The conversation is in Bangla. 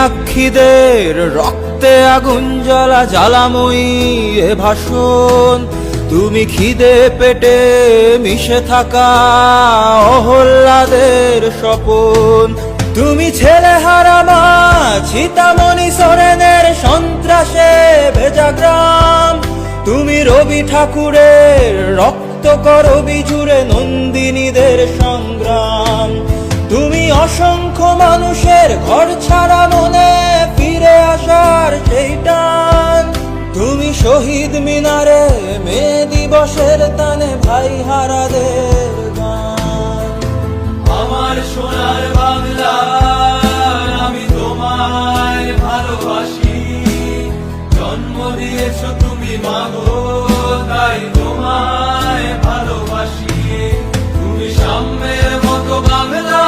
সাক্ষীদের রক্তে আগুন জ্বলা জ্বালাময়ী এ ভাষণ, তুমি খিদে পেটে মিশে থাকা অহল্লাদের স্বপন। তুমি ছেলেহারা মা চিতামণি সোরেনের সন্ত্রাসে ভেজা গ্রাম, তুমি রবি ঠাকুরের রক্ত করবি জুড়ে নন্দিনীদের সংগ্রাম। তুমি অসংখ্য মানুষের ঘর ছাড়া মনে ফিরে আসার সেই টান, তুমি শহীদ মিনারে মে দিবসের তানে ভাই হারাদের গান। আমার সোনার বাংলা আমি তোমায় ভালোবাসি, জন্ম দিয়েছো তুমি মাগো তাই তোমায় ভালোবাসি। তুমি সাম্যের মতো বাংলা